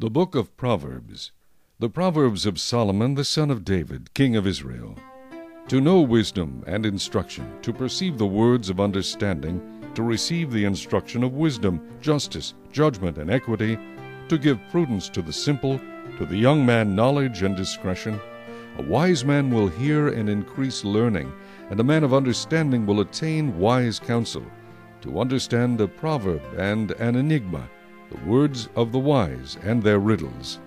The Book of Proverbs. The Proverbs of Solomon the son of David, king of Israel. To know wisdom and instruction, to perceive the words of understanding, to receive the instruction of wisdom, justice, judgment, and equity, to give prudence to the simple, to the young man knowledge and discretion. A wise man will hear and increase learning, and a man of understanding will attain wise counsel. To understand a proverb and an enigma, the words of the wise and their riddles.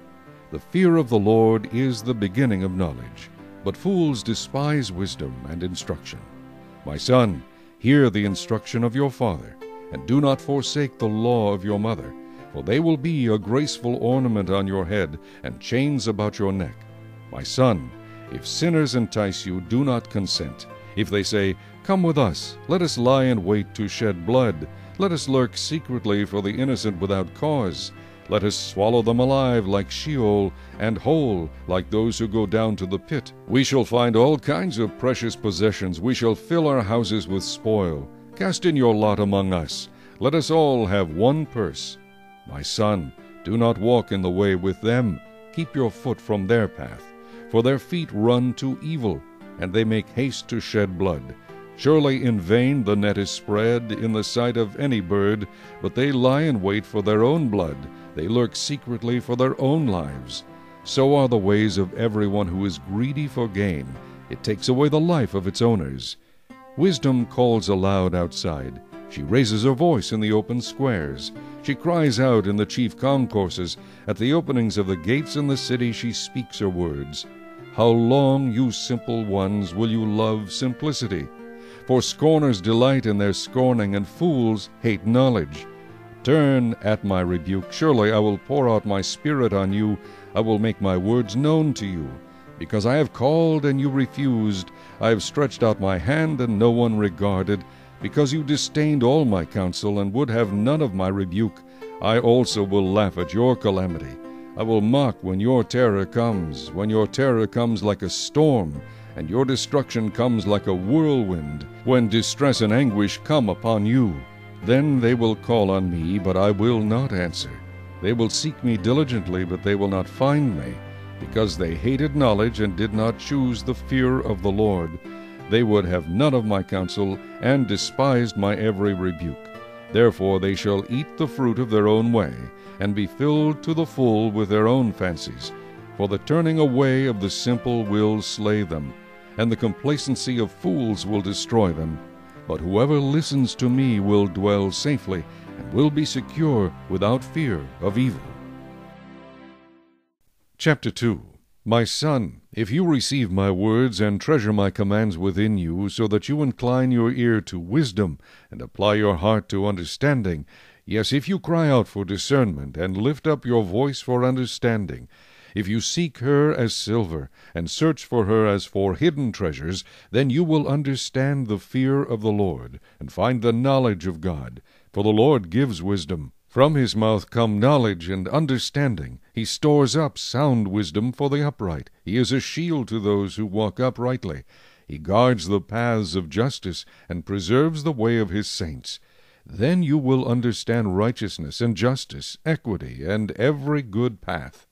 The fear of the Lord is the beginning of knowledge, but fools despise wisdom and instruction. My son, hear the instruction of your father, and do not forsake the law of your mother, for they will be a graceful ornament on your head and chains about your neck. My son, if sinners entice you, do not consent. If they say, "Come with us, let us lie in wait to shed blood. Let us lurk secretly for the innocent without cause. Let us swallow them alive like Sheol, and whole like those who go down to the pit. We shall find all kinds of precious possessions. We shall fill our houses with spoil. Cast in your lot among us. Let us all have one purse. My son, do not walk in the way with them. Keep your foot from their path. For their feet run to evil, and they make haste to shed blood. Surely in vain the net is spread in the sight of any bird, but they lie in wait for their own blood. They lurk secretly for their own lives. So are the ways of everyone who is greedy for gain. It takes away the life of its owners. Wisdom calls aloud outside. She raises her voice in the open squares. She cries out in the chief concourses. At the openings of the gates in the city she speaks her words. How long, you simple ones, will you love simplicity? For scorners delight in their scorning, and fools hate knowledge. Turn at my rebuke. Surely I will pour out my spirit on you. I will make my words known to you. Because I have called and you refused, I have stretched out my hand and no one regarded. Because you disdained all my counsel and would have none of my rebuke, I also will laugh at your calamity. I will mock when your terror comes like a storm, and your destruction comes like a whirlwind, when distress and anguish come upon you. Then they will call on me, but I will not answer. They will seek me diligently, but they will not find me, because they hated knowledge and did not choose the fear of the Lord. They would have none of my counsel, and despised my every rebuke. Therefore they shall eat the fruit of their own way, and be filled to the full with their own fancies. For the turning away of the simple will slay them, and the complacency of fools will destroy them. But whoever listens to me will dwell safely, and will be secure without fear of evil. Chapter 2. My son, if you receive my words and treasure my commands within you, so that you incline your ear to wisdom, and apply your heart to understanding, yes, if you cry out for discernment, and lift up your voice for understanding, if you seek her as silver, and search for her as for hidden treasures, then you will understand the fear of the Lord, and find the knowledge of God. For the Lord gives wisdom. From his mouth come knowledge and understanding. He stores up sound wisdom for the upright. He is a shield to those who walk uprightly. He guards the paths of justice, and preserves the way of his saints. Then you will understand righteousness and justice, equity, and every good path.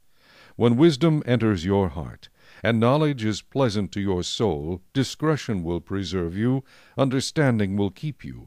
When wisdom enters your heart, and knowledge is pleasant to your soul, discretion will preserve you, understanding will keep you,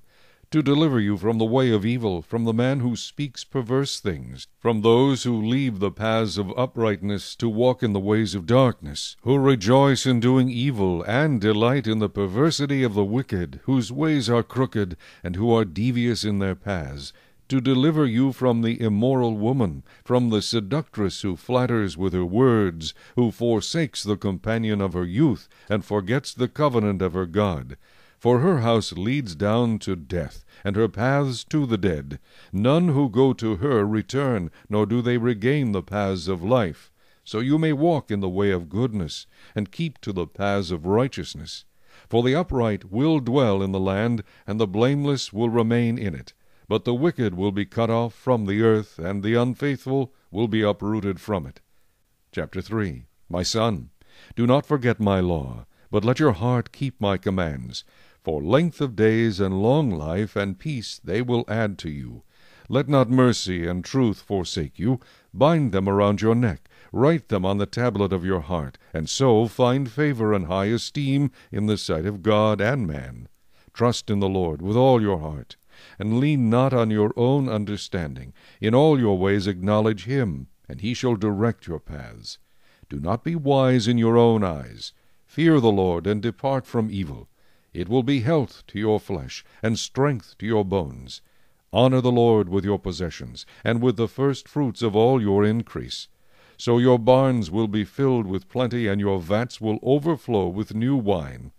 to deliver you from the way of evil, from the man who speaks perverse things, from those who leave the paths of uprightness to walk in the ways of darkness, who rejoice in doing evil, and delight in the perversity of the wicked, whose ways are crooked, and who are devious in their paths, to deliver you from the immoral woman, from the seductress who flatters with her words, who forsakes the companion of her youth, and forgets the covenant of her God. For her house leads down to death, and her paths to the dead. None who go to her return, nor do they regain the paths of life. So you may walk in the way of goodness, and keep to the paths of righteousness. For the upright will dwell in the land, and the blameless will remain in it. But the wicked will be cut off from the earth, and the unfaithful will be uprooted from it. Chapter 3. My son, do not forget my law, but let your heart keep my commands. For length of days and long life and peace they will add to you. Let not mercy and truth forsake you. Bind them around your neck. Write them on the tablet of your heart, and so find favor and high esteem in the sight of God and man. Trust in the Lord with all your heart, and lean not on your own understanding. In all your ways acknowledge him, and he shall direct your paths. Do not be wise in your own eyes. Fear the Lord, and depart from evil. It will be health to your flesh, and strength to your bones. Honor the Lord with your possessions, and with the first fruits of all your increase. So your barns will be filled with plenty, and your vats will overflow with new wine.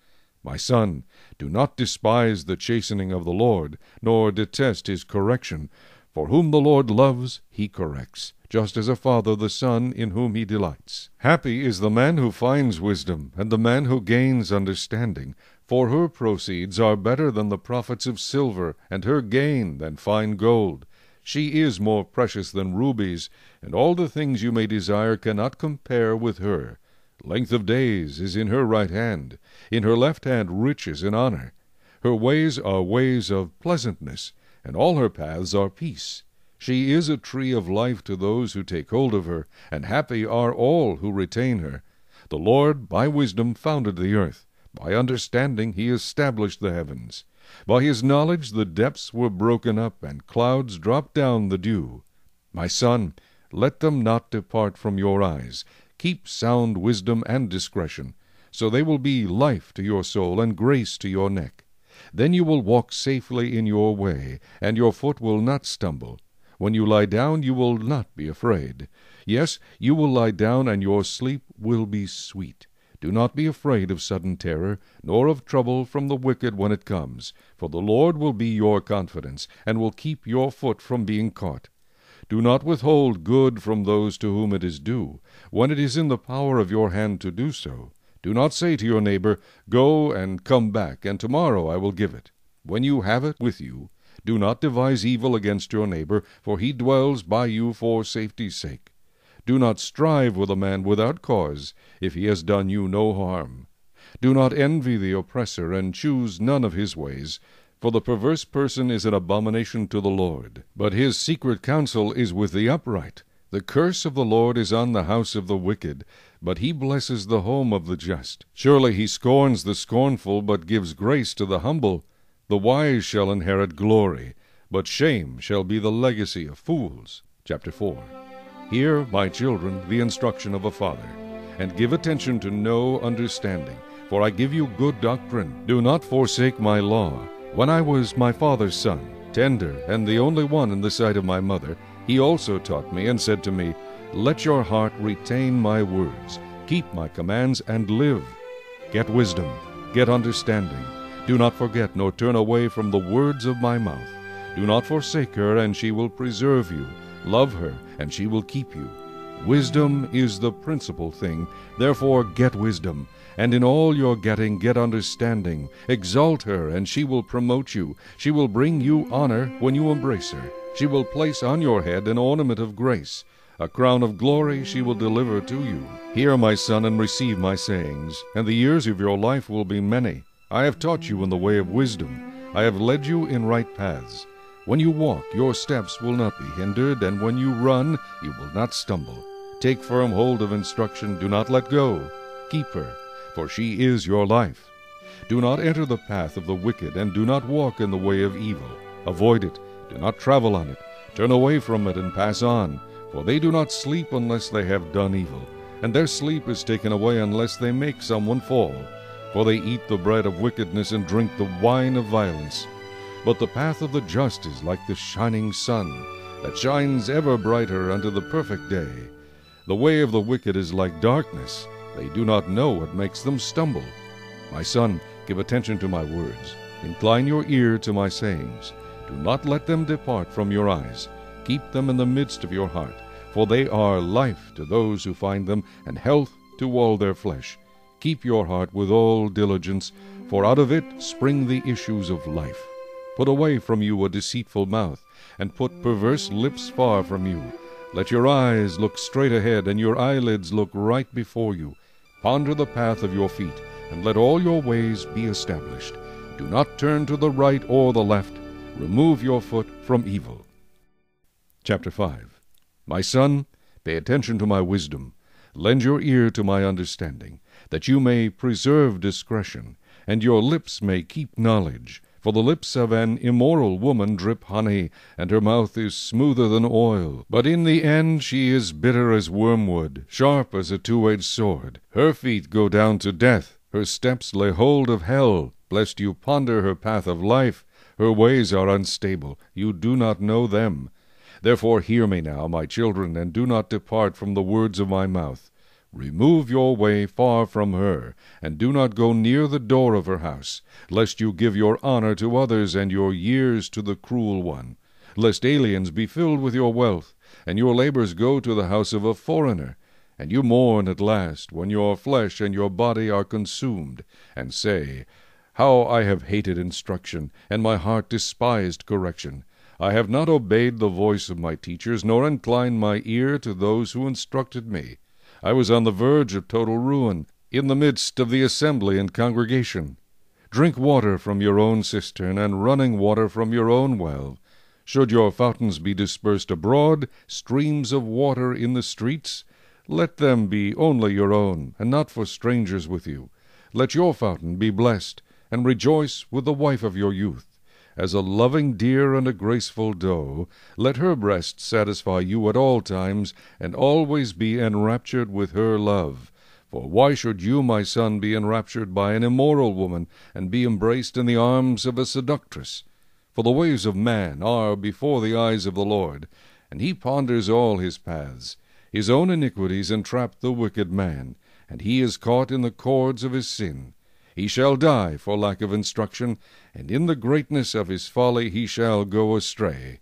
My son, do not despise the chastening of the Lord, nor detest his correction. For whom the Lord loves, he corrects, just as a father the son in whom he delights. Happy is the man who finds wisdom, and the man who gains understanding. For her proceeds are better than the profits of silver, and her gain than fine gold. She is more precious than rubies, and all the things you may desire cannot compare with her. Length of days is in her right hand, in her left hand riches and honor. Her ways are ways of pleasantness, and all her paths are peace. She is a tree of life to those who take hold of her, and happy are all who retain her. The Lord by wisdom founded the earth. By understanding he established the heavens. By his knowledge the depths were broken up, and clouds dropped down the dew. My son, let them not depart from your eyes. Keep sound wisdom and discretion, so they will be life to your soul and grace to your neck. Then you will walk safely in your way, and your foot will not stumble. When you lie down, you will not be afraid. Yes, you will lie down, and your sleep will be sweet. Do not be afraid of sudden terror, nor of trouble from the wicked when it comes, for the Lord will be your confidence, and will keep your foot from being caught. Do not withhold good from those to whom it is due, when it is in the power of your hand to do so. Do not say to your neighbor, Go and come back, and tomorrow I will give it. When you have it with you, do not devise evil against your neighbor, for he dwells by you for safety's sake. Do not strive with a man without cause, if he has done you no harm. Do not envy the oppressor, and choose none of his ways. For the perverse person is an abomination to the Lord, but his secret counsel is with the upright. The curse of the Lord is on the house of the wicked, but he blesses the home of the just. Surely he scorns the scornful, but gives grace to the humble. The wise shall inherit glory, but shame shall be the legacy of fools. Chapter 4. Hear, my children, the instruction of a father, and give attention to know understanding, for I give you good doctrine. Do not forsake my law. When I was my father's son, tender, and the only one in the sight of my mother, he also taught me and said to me, Let your heart retain my words, keep my commands, and live. Get wisdom, get understanding. Do not forget nor turn away from the words of my mouth. Do not forsake her, and she will preserve you. Love her, and she will keep you. Wisdom is the principal thing, therefore get wisdom. And in all your getting, get understanding. Exalt her, and she will promote you. She will bring you honor when you embrace her. She will place on your head an ornament of grace. A crown of glory she will deliver to you. Hear, my son, and receive my sayings, and the years of your life will be many. I have taught you in the way of wisdom. I have led you in right paths. When you walk, your steps will not be hindered, and when you run, you will not stumble. Take firm hold of instruction. Do not let go. Keep her, for she is your life. Do not enter the path of the wicked, and do not walk in the way of evil. Avoid it. Do not travel on it. Turn away from it and pass on, for they do not sleep unless they have done evil, and their sleep is taken away unless they make someone fall. For they eat the bread of wickedness and drink the wine of violence. But the path of the just is like the shining sun, that shines ever brighter unto the perfect day. The way of the wicked is like darkness. They do not know what makes them stumble. My son, give attention to my words. Incline your ear to my sayings. Do not let them depart from your eyes. Keep them in the midst of your heart, for they are life to those who find them, and health to all their flesh. Keep your heart with all diligence, for out of it spring the issues of life. Put away from you a deceitful mouth, and put perverse lips far from you. Let your eyes look straight ahead, and your eyelids look right before you. Ponder the path of your feet, and let all your ways be established. Do not turn to the right or the left. Remove your foot from evil. Chapter 5. My son, pay attention to my wisdom. Lend your ear to my understanding, that you may preserve discretion, and your lips may keep knowledge. For the lips of an immoral woman drip honey, and her mouth is smoother than oil. But in the end she is bitter as wormwood, sharp as a two-edged sword. Her feet go down to death, her steps lay hold of hell. Lest you ponder her path of life, her ways are unstable, you do not know them. Therefore hear me now, my children, and do not depart from the words of my mouth. Remove your way far from her, and do not go near the door of her house, lest you give your honor to others and your years to the cruel one, lest aliens be filled with your wealth, and your labors go to the house of a foreigner, and you mourn at last when your flesh and your body are consumed, and say, How I have hated instruction, and my heart despised correction. I have not obeyed the voice of my teachers, nor inclined my ear to those who instructed me. I was on the verge of total ruin, in the midst of the assembly and congregation. Drink water from your own cistern, and running water from your own well. Should your fountains be dispersed abroad, streams of water in the streets, let them be only your own, and not for strangers with you. Let your fountain be blessed, and rejoice with the wife of your youth. As a loving deer and a graceful doe, let her breast satisfy you at all times, and always be enraptured with her love. For why should you, my son, be enraptured by an immoral woman, and be embraced in the arms of a seductress? For the ways of man are before the eyes of the Lord, and he ponders all his paths. His own iniquities entrap the wicked man, and he is caught in the cords of his sin. He shall die for lack of instruction, and in the greatness of his folly he shall go astray.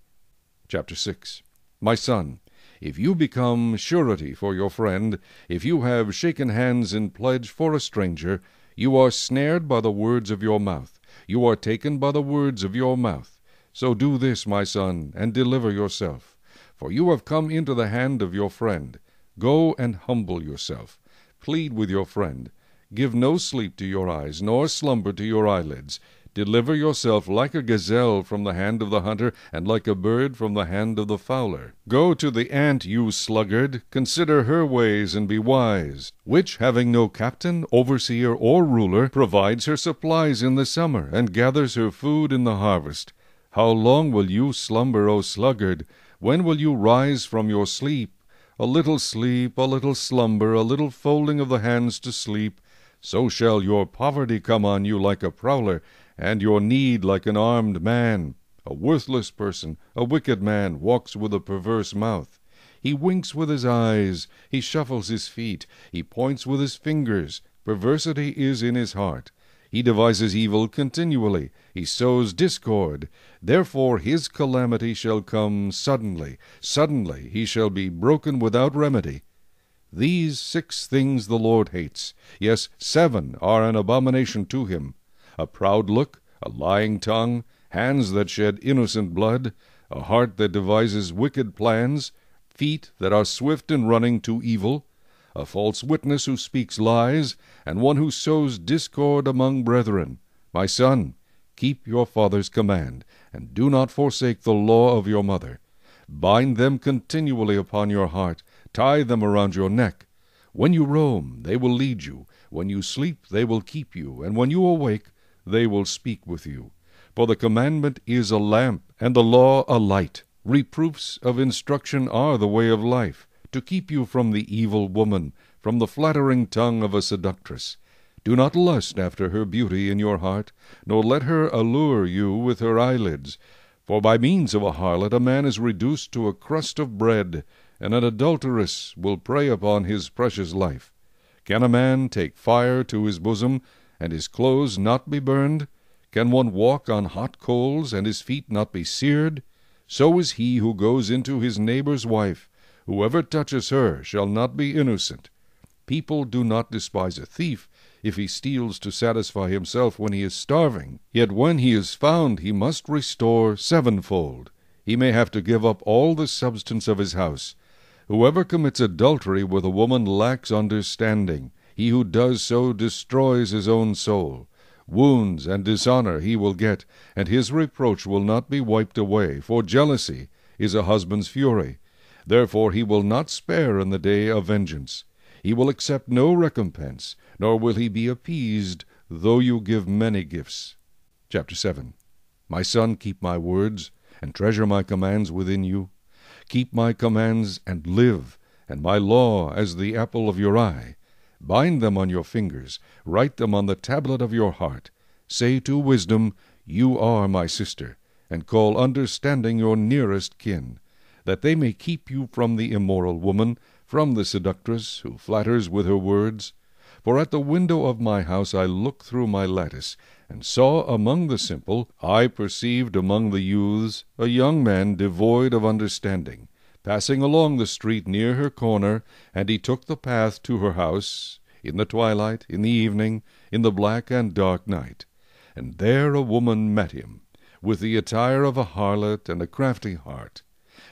Chapter 6. My son, if you become surety for your friend, if you have shaken hands in pledge for a stranger, you are snared by the words of your mouth. You are taken by the words of your mouth. So do this, my son, and deliver yourself. For you have come into the hand of your friend. Go and humble yourself. Plead with your friend. Give no sleep to your eyes, nor slumber to your eyelids. Deliver yourself like a gazelle from the hand of the hunter, and like a bird from the hand of the fowler. Go to the ant, you sluggard, consider her ways, and be wise, which, having no captain, overseer, or ruler, provides her supplies in the summer, and gathers her food in the harvest. How long will you slumber, O sluggard? When will you rise from your sleep? A little sleep, a little slumber, a little folding of the hands to sleep. So shall your poverty come on you like a prowler, and your need like an armed man. A worthless person, a wicked man, walks with a perverse mouth. He winks with his eyes, he shuffles his feet, he points with his fingers. Perversity is in his heart. He devises evil continually, he sows discord. Therefore his calamity shall come suddenly. Suddenly he shall be broken without remedy. These 6 things the Lord hates. Yes, 7 are an abomination to him: a proud look, a lying tongue, hands that shed innocent blood, a heart that devises wicked plans, feet that are swift in running to evil, a false witness who speaks lies, and one who sows discord among brethren. My son, keep your father's command, and do not forsake the law of your mother. Bind them continually upon your heart, tie them around your neck. When you roam, they will lead you. When you sleep, they will keep you. And when you awake, they will speak with you. For the commandment is a lamp, and the law a light. Reproofs of instruction are the way of life, to keep you from the evil woman, from the flattering tongue of a seductress. Do not lust after her beauty in your heart, nor let her allure you with her eyelids. For by means of a harlot a man is reduced to a crust of bread, and an adulteress will prey upon his precious life. Can a man take fire to his bosom, and his clothes not be burned? Can one walk on hot coals, and his feet not be seared? So is he who goes into his neighbor's wife. Whoever touches her shall not be innocent. People do not despise a thief, if he steals to satisfy himself when he is starving. Yet when he is found, he must restore 7-fold. He may have to give up all the substance of his house. Whoever commits adultery with a woman lacks understanding. He who does so destroys his own soul. Wounds and dishonor he will get, and his reproach will not be wiped away. For jealousy is a husband's fury. Therefore he will not spare in the day of vengeance. He will accept no recompense, nor will he be appeased, though you give many gifts. Chapter 7. My son, keep my words, and treasure my commands within you. Keep my commands and live, and my law as the apple of your eye. Bind them on your fingers, write them on the tablet of your heart. Say to wisdom, You are my sister, and call understanding your nearest kin, that they may keep you from the immoral woman, from the seductress who flatters with her words. For at the window of my house I looked through my lattice, and saw among the simple, I perceived among the youths, a young man devoid of understanding, passing along the street near her corner, and he took the path to her house, in the twilight, in the evening, in the black and dark night. And there a woman met him, with the attire of a harlot and a crafty heart.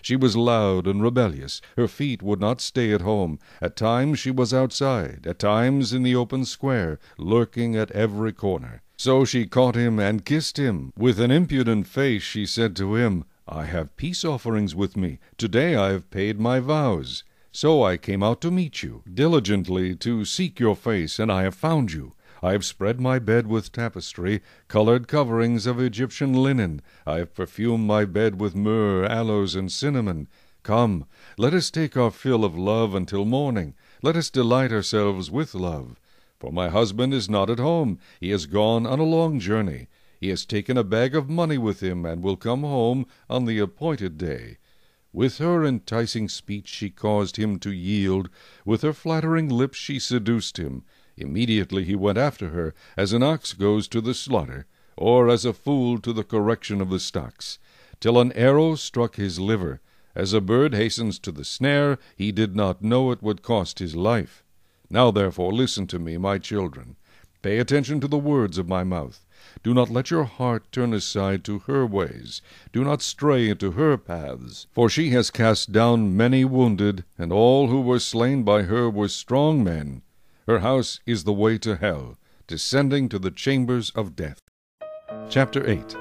She was loud and rebellious. Her feet would not stay at home. At times she was outside, at times in the open square, lurking at every corner. So she caught him and kissed him. With an impudent face she said to him, I have peace offerings with me. Today I have paid my vows. So I came out to meet you, diligently to seek your face, and I have found you. I have spread my bed with tapestry, colored coverings of Egyptian linen. I have perfumed my bed with myrrh, aloes, and cinnamon. Come, let us take our fill of love until morning. Let us delight ourselves with love. For my husband is not at home. He has gone on a long journey. He has taken a bag of money with him, and will come home on the appointed day. With her enticing speech she caused him to yield. With her flattering lips she seduced him. Immediately he went after her, as an ox goes to the slaughter, or as a fool to the correction of the stocks, till an arrow struck his liver. As a bird hastens to the snare, he did not know it would cost his life. Now therefore listen to me, my children. Pay attention to the words of my mouth. Do not let your heart turn aside to her ways. Do not stray into her paths. For she has cast down many wounded, and all who were slain by her were strong men. Her house is the way to hell, descending to the chambers of death. Chapter 8.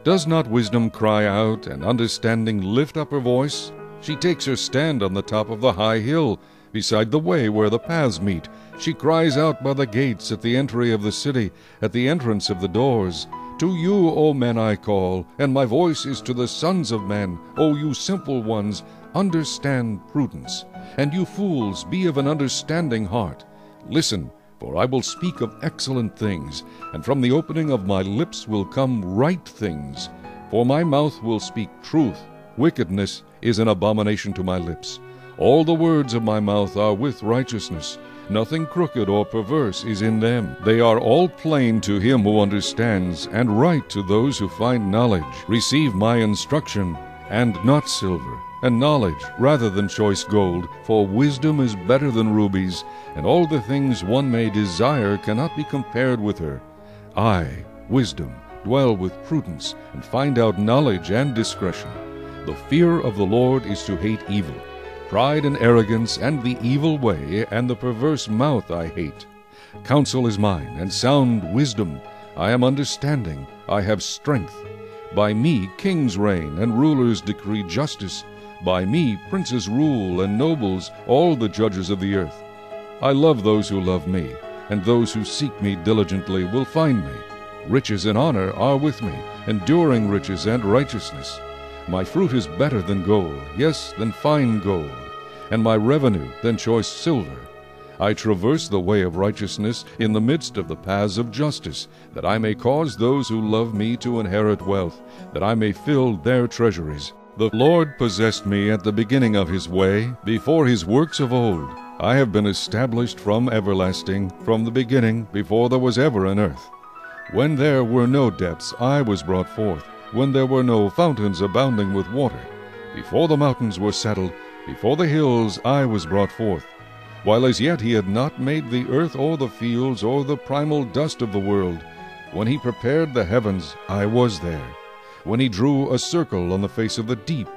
Does not wisdom cry out, and understanding lift up her voice? She takes her stand on the top of the high hill, beside the way where the paths meet. She cries out by the gates, at the entry of the city, at the entrance of the doors. To you, O men, I call, and my voice is to the sons of men. O you simple ones, understand prudence. And you fools, be of an understanding heart. Listen, for I will speak of excellent things, and from the opening of my lips will come right things. For my mouth will speak truth. Wickedness is an abomination to my lips. All the words of my mouth are with righteousness. Nothing crooked or perverse is in them. They are all plain to him who understands, and right to those who find knowledge. Receive my instruction, and not silver, and knowledge rather than choice gold, for wisdom is better than rubies, and all the things one may desire cannot be compared with her. I, wisdom, dwell with prudence, and find out knowledge and discretion. The fear of the Lord is to hate evil. Pride and arrogance, and the evil way, and the perverse mouth I hate. Counsel is mine, and sound wisdom. I am understanding, I have strength. By me kings reign, and rulers decree justice. By me princes rule, and nobles, all the judges of the earth. I love those who love me, and those who seek me diligently will find me. Riches and honor are with me, enduring riches and righteousness. My fruit is better than gold, yes, than fine gold, and my revenue than choice silver. I traverse the way of righteousness in the midst of the paths of justice, that I may cause those who love me to inherit wealth, that I may fill their treasuries. The Lord possessed me at the beginning of his way, before his works of old. I have been established from everlasting, from the beginning, before there was ever an earth. When there were no depths, I was brought forth, when there were no fountains abounding with water. Before the mountains were settled, before the hills I was brought forth. While as yet he had not made the earth or the fields or the primal dust of the world. When he prepared the heavens, I was there. When he drew a circle on the face of the deep,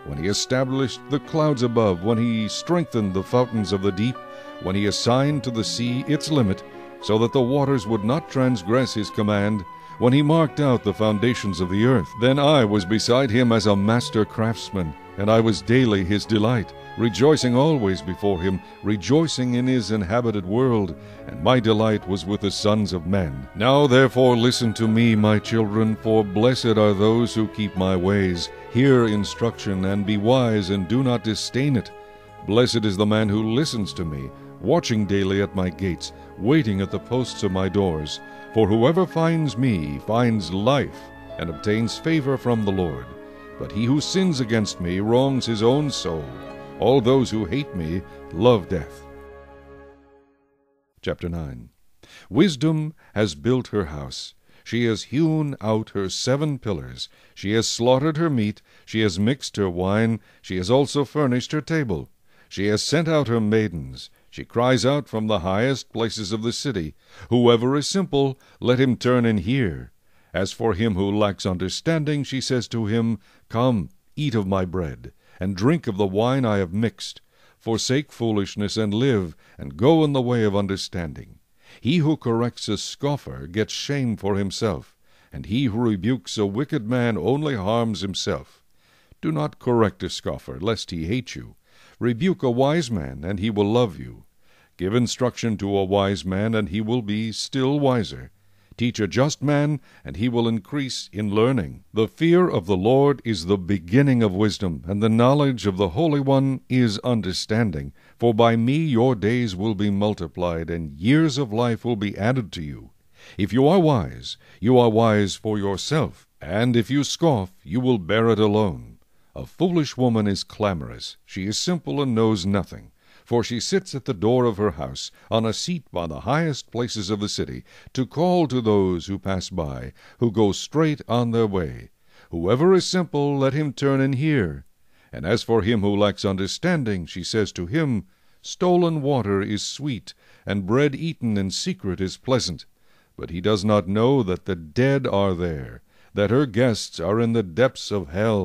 when he established the clouds above, when he strengthened the fountains of the deep, when he assigned to the sea its limit, so that the waters would not transgress his command, when he marked out the foundations of the earth. Then I was beside him as a master craftsman, and I was daily his delight, rejoicing always before him, rejoicing in his inhabited world, and my delight was with the sons of men. Now therefore listen to me, my children, for blessed are those who keep my ways. Hear instruction, and be wise, and do not disdain it. Blessed is the man who listens to me, watching daily at my gates, waiting at the posts of my doors. For whoever finds me finds life, and obtains favor from the Lord. But he who sins against me wrongs his own soul. All those who hate me love death. Chapter 9. Wisdom has built her house. She has hewn out her 7 pillars. She has slaughtered her meat. She has mixed her wine. She has also furnished her table. She has sent out her maidens. She cries out from the highest places of the city, Whoever is simple, let him turn and hear. As for him who lacks understanding, she says to him, Come, eat of my bread, and drink of the wine I have mixed. Forsake foolishness and live, and go in the way of understanding. He who corrects a scoffer gets shame for himself, and he who rebukes a wicked man only harms himself. Do not correct a scoffer, lest he hate you. Rebuke a wise man, and he will love you. Give instruction to a wise man, and he will be still wiser. Teach a just man, and he will increase in learning. The fear of the Lord is the beginning of wisdom, and the knowledge of the Holy One is understanding. For by me your days will be multiplied, and years of life will be added to you. If you are wise for yourself, and if you scoff, you will bear it alone. A foolish woman is clamorous. She is simple and knows nothing. For she sits at the door of her house, on a seat by the highest places of the city, to call to those who pass by, who go straight on their way. Whoever is simple, let him turn and hear. And as for him who lacks understanding, she says to him, Stolen water is sweet, and bread eaten in secret is pleasant. But he does not know that the dead are there, that her guests are in the depths of hell.